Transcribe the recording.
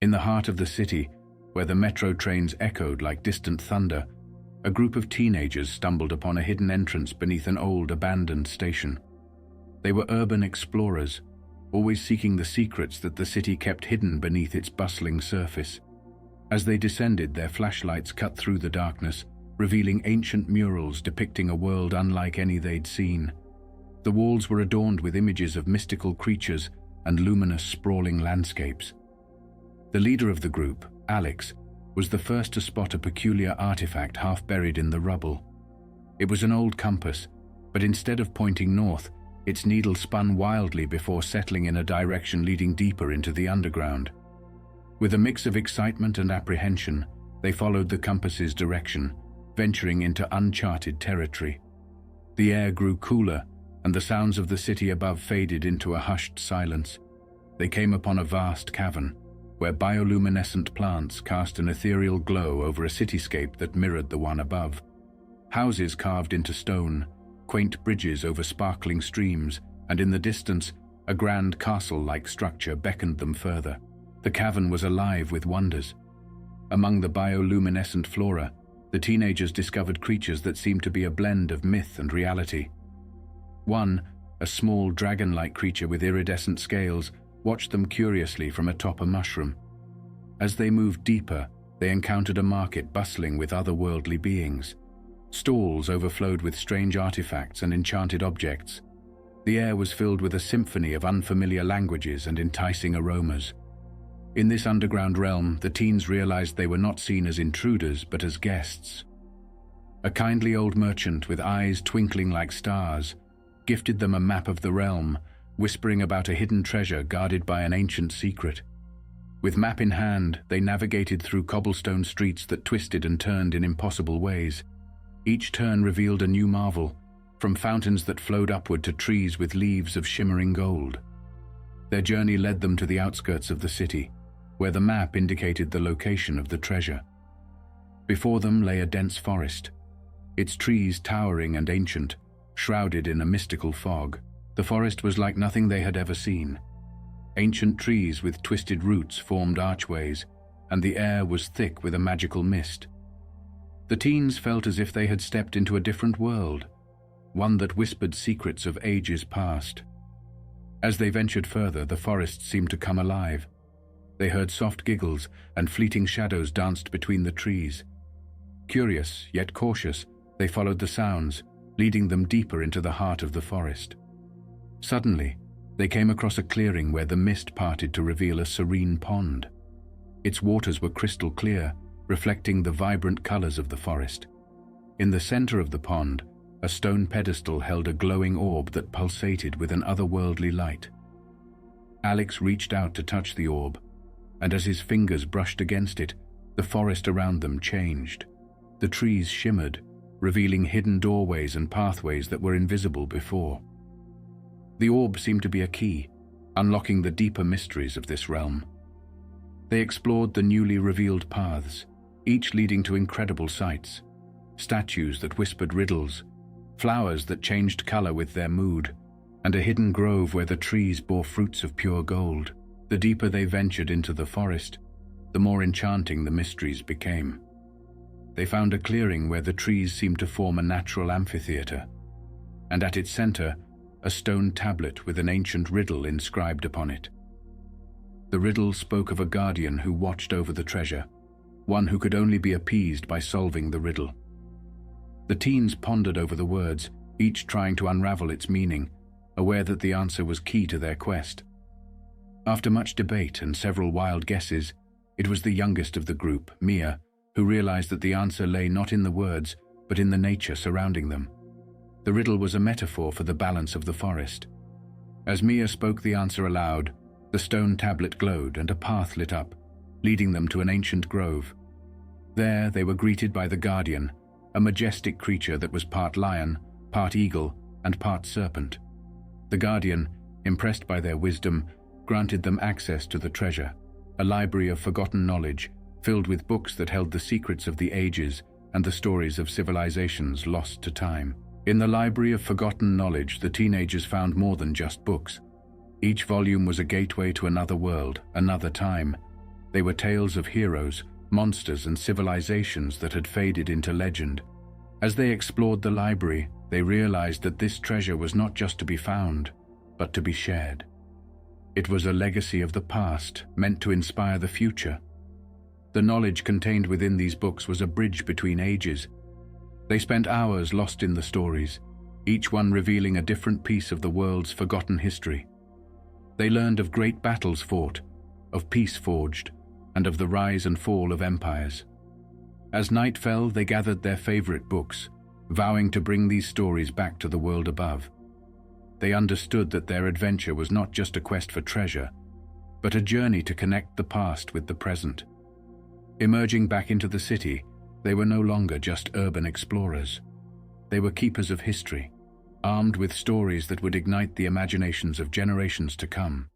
In the heart of the city, where the metro trains echoed like distant thunder, a group of teenagers stumbled upon a hidden entrance beneath an old, abandoned station. They were urban explorers, always seeking the secrets that the city kept hidden beneath its bustling surface. As they descended, their flashlights cut through the darkness, revealing ancient murals depicting a world unlike any they'd seen. The walls were adorned with images of mystical creatures and luminous, sprawling landscapes. The leader of the group, Alex, was the first to spot a peculiar artifact half buried in the rubble. It was an old compass, but instead of pointing north, its needle spun wildly before settling in a direction leading deeper into the underground. With a mix of excitement and apprehension, they followed the compass's direction, venturing into uncharted territory. The air grew cooler, and the sounds of the city above faded into a hushed silence. They came upon a vast cavern, where bioluminescent plants cast an ethereal glow over a cityscape that mirrored the one above. Houses carved into stone, quaint bridges over sparkling streams, and in the distance, a grand castle-like structure beckoned them further. The cavern was alive with wonders. Among the bioluminescent flora, the teenagers discovered creatures that seemed to be a blend of myth and reality. One, a small dragon-like creature with iridescent scales, watched them curiously from atop a mushroom. As they moved deeper, they encountered a market bustling with otherworldly beings. Stalls overflowed with strange artifacts and enchanted objects. The air was filled with a symphony of unfamiliar languages and enticing aromas. In this underground realm, the teens realized they were not seen as intruders but as guests. A kindly old merchant with eyes twinkling like stars gifted them a map of the realm, whispering about a hidden treasure guarded by an ancient secret. With map in hand, they navigated through cobblestone streets that twisted and turned in impossible ways. Each turn revealed a new marvel, from fountains that flowed upward to trees with leaves of shimmering gold. Their journey led them to the outskirts of the city, where the map indicated the location of the treasure. Before them lay a dense forest, its trees towering and ancient, shrouded in a mystical fog. The forest was like nothing they had ever seen. Ancient trees with twisted roots formed archways, and the air was thick with a magical mist. The teens felt as if they had stepped into a different world, one that whispered secrets of ages past. As they ventured further, the forest seemed to come alive. They heard soft giggles, and fleeting shadows danced between the trees. Curious, yet cautious, they followed the sounds, leading them deeper into the heart of the forest. Suddenly, they came across a clearing where the mist parted to reveal a serene pond. Its waters were crystal clear, reflecting the vibrant colors of the forest. In the center of the pond, a stone pedestal held a glowing orb that pulsated with an otherworldly light. Alex reached out to touch the orb, and as his fingers brushed against it, the forest around them changed. The trees shimmered, revealing hidden doorways and pathways that were invisible before. The orb seemed to be a key, unlocking the deeper mysteries of this realm. They explored the newly revealed paths, each leading to incredible sights: statues that whispered riddles, flowers that changed color with their mood, and a hidden grove where the trees bore fruits of pure gold. The deeper they ventured into the forest, the more enchanting the mysteries became. They found a clearing where the trees seemed to form a natural amphitheater, and at its center, a stone tablet with an ancient riddle inscribed upon it. The riddle spoke of a guardian who watched over the treasure, one who could only be appeased by solving the riddle. The teens pondered over the words, each trying to unravel its meaning, aware that the answer was key to their quest. After much debate and several wild guesses, it was the youngest of the group, Mia, who realized that the answer lay not in the words, but in the nature surrounding them. The riddle was a metaphor for the balance of the forest. As Mia spoke the answer aloud, the stone tablet glowed and a path lit up, leading them to an ancient grove. There they were greeted by the guardian, a majestic creature that was part lion, part eagle, and part serpent. The guardian, impressed by their wisdom, granted them access to the treasure, a library of forgotten knowledge filled with books that held the secrets of the ages and the stories of civilizations lost to time. In the library of forgotten knowledge, the teenagers found more than just books. Each volume was a gateway to another world, another time, They were tales of heroes, monsters, and civilizations that had faded into legend. As they explored the library, they realized that this treasure was not just to be found, but to be shared. It was a legacy of the past, meant to inspire the future. The knowledge contained within these books was a bridge between ages. They spent hours lost in the stories, each one revealing a different piece of the world's forgotten history. They learned of great battles fought, of peace forged, and of the rise and fall of empires. As night fell, they gathered their favorite books, vowing to bring these stories back to the world above. They understood that their adventure was not just a quest for treasure, but a journey to connect the past with the present. Emerging back into the city, they were no longer just urban explorers. They were keepers of history, armed with stories that would ignite the imaginations of generations to come.